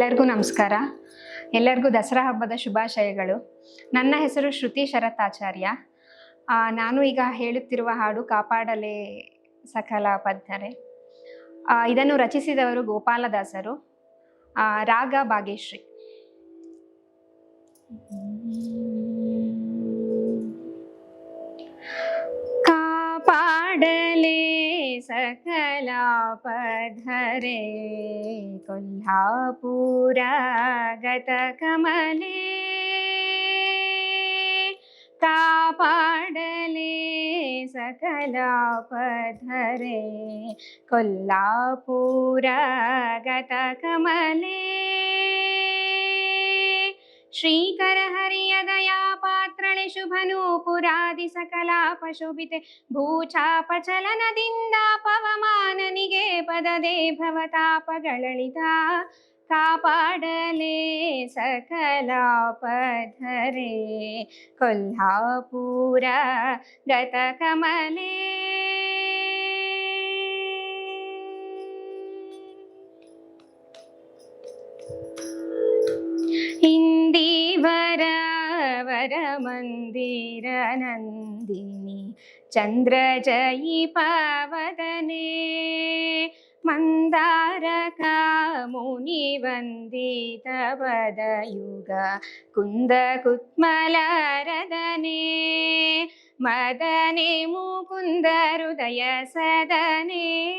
ಎಲ್ಲರಿಗೂ ನಮಸ್ಕಾರ. ಎಲ್ಲರಿಗೂ ದಸರಾ ಹಬ್ಬದ ಶುಭಾಶಯಗಳು. ನನ್ನ ಹೆಸರು ಶ್ರುತಿ ಶರತ್ ಆಚಾರ್ಯ. ನಾನು ಈಗ ಹೇಳುತ್ತಿರುವ ಹಾಡು ಕಾಪಾಡಲೇ ಸಕಲ ಪದ್ಧರೆ. ಇದನ್ನು ರಚಿಸಿದವರು ಗೋಪಾಲದಾಸರು. ರಾಗ ಭಾಗ್ಯಶ್ರೀ. ಕಾಪಾಡಲೇ ಸಕಲ ಪದ್ಧರೆ ಕೊಲ್ಹಾಪುರ ಗತ ಕಮಲೆ. ಕಾಪಾಡಲೇ ಸಕಲ ಪದ್ಧರೆ ಕೊಲ್ಹಾಪುರ ಗತ ಕಮಲೆ. ಶ್ರೀಕರ ಹರಿಯ ದಯಾ ಪಾತ್ರಳೆ ಶುಭನೂಪುರಾದಿ ಸಕಲಾಪಶೋಭಿತೆ. ಭೂಚಾಪಚಲನದಿಂದ ಪವಮಾನನಿಗೆ ಪದದೇ ಭವತಾಪಗಳಳಿತ. ಕಾಪಾಡಲೇ ಸಕಲ ಪದ್ಧರೆ ಕೊಲ್ಹಾಪುರ ಗತ ಕಮಲೆ. ಇಂದೀವರ ವರ ಮಂದಿರ ನಂದಿನಿ ಚಂದ್ರ ಜಯಿ ಪಾವದನೆ. ಮಂದಾರಕ ಮುನಿ ವಂದಿತ ಪದಯುಗ ಕುಂದ ಕುತ್ಮಲರದನೆ. ಮದನೆ ಮುಕುಂದ ಹೃದಯ ಸದನೆ.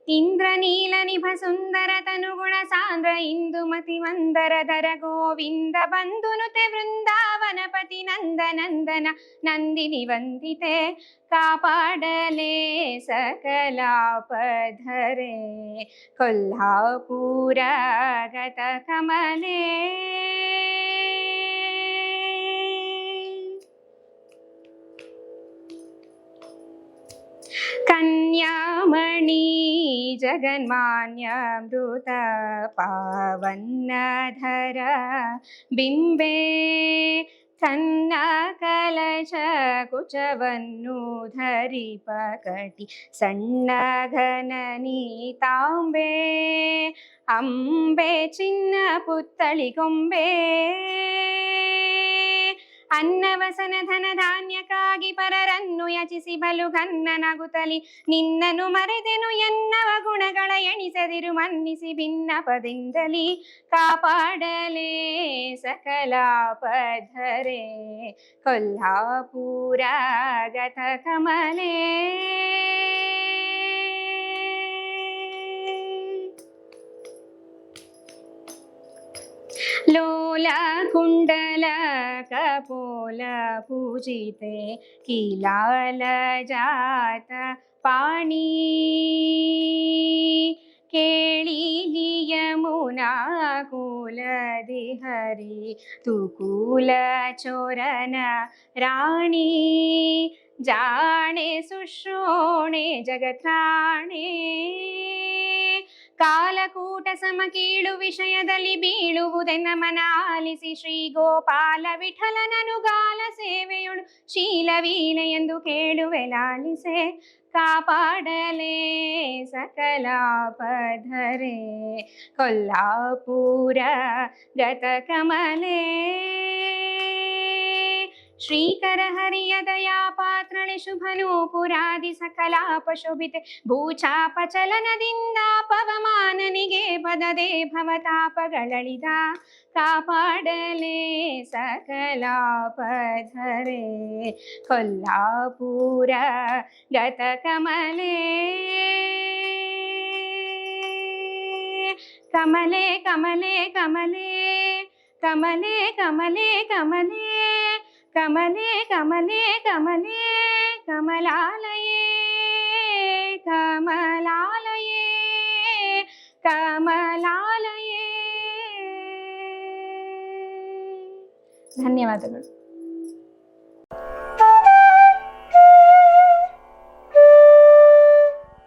ಇಂದ್ರನೀಲ ನಿಭ ಸುಂದರ ತನುಗುಣ ಸಾಂದ್ರ ಇಂದುಮತಿ ಮಂದರ ಧರ ಗೋವಿಂದ ಬಂಧುನುತೆ ವೃಂದಾವನಪತಿ ನಂದನಂದನ ನಂದಿನಿ ವಂದಿತೆ. ಕಾಪಾಡಲೇ ಸಕಲ ಪದ್ಧರೆ ಕೊಲ್ಹಾಪುರ ಗತ ಕಮಲೆ. ಕನ್ಯಾಮಣಿ ಜಗನ್ಮಾನ್ಯಾಮೃತ ಪಾವನ್ನಧರ ಬಿಂಬೆ. ಕನ್ನ ಕಲಶ ಕುಚವನ್ನು ಧರಿಪ ಕಟಿ ಸಣ್ಣ ಘನ ನೀತಾಂಬೆ. ಅಂಬೆ ಚಿನ್ನ ಪುತ್ತಳಿ ಗೊಂಬೆ. ಅನ್ನವಸನ ಧನ ಧಾನ್ಯಕ್ಕಾಗಿ ಪರರನ್ನು ಯಚಿಸಿ ಬಲು ಘನ್ನನಗುತ್ತಲಿ. ನಿನ್ನನು ಮರೆದೆನು ಎನ್ನವ ಗುಣಗಳ ಎಣಿಸದಿರು ಮನ್ನಿಸಿ ಭಿನ್ನಪದಿಂದಲಿ. ಕಾಪಾಡಲೇ ಸಕಲ ಪದ್ಧರೆ ಕೊಲ್ಹಾಪುರ ಗತ ಕಮಲೆ. ಲೋಲ ಕುಂಡಲ ಕಪೋಲ ಪೂಜಿತೆ ಕಿಲಾಲ ಜಾತ ಪಾಣಿ. ಕೇಳಿಲಿ ಯಮುನಾ ಕೂಲದಿ ಹರಿ ತುಕೂಲ ಚೋರನ ರಾಣಿ. ಜಾಣೆ ಸುಶ್ರೋಣೆ ಜಗತ್ರಾಣೆ. ಕಾಲಕೂಟ ಸಮ ಕೀಳು ವಿಷಯದಲ್ಲಿ ಬೀಳುವುದೆನ್ನ ಮನ ಆಲಿಸಿ. ಶ್ರೀ ಗೋಪಾಲ ವಿಠಲನನುಗಾಲ ಸೇವೆಯೊಳು ಶೀಲವೀಣೆ ಎಂದು ಕೇಳುವೆ ಲಾಲಿಸೆ. ಕಾಪಾಡಲೇ ಸಕಲ ಪದ್ಧರೆ ಕೊಲ್ಹಾಪುರ ಗತ ಕಮಲೆ. ಶ್ರೀಕರ ಹರಿಯ ದಯಾ ಪಾತ್ರಳೆ ಶುಭನೂಪುರಾದಿ ಸಕಲಾಪಶೋಭಿತೆ. ಭೂಚಾಪಚಲನದಿಂದ ಪವಮಾನನಿಗೆ ಪದದೇ ಭವತಾಪಗಳಳಿದ. ಕಾಪಾಡಲೇ ಸಕಲ ಪದ್ಧರೆ ಕೊಲ್ಹಾಪುರ ಗತ ಕಮಲೆ. ಕಮಲೆ ಕಮಲೆ ಕಮಲೆ ಕಮಲೆ ಕಮಲೆ ಕಮಲೆ ಕಮಲೆ ಕಮಲೆ ಕಮಲೆ ಕಮಲಾಲಯೇ ಕಮಲಾಲಯೇ ಕಮಲಾಲಯೇ. ಧನ್ಯವಾದಗಳು.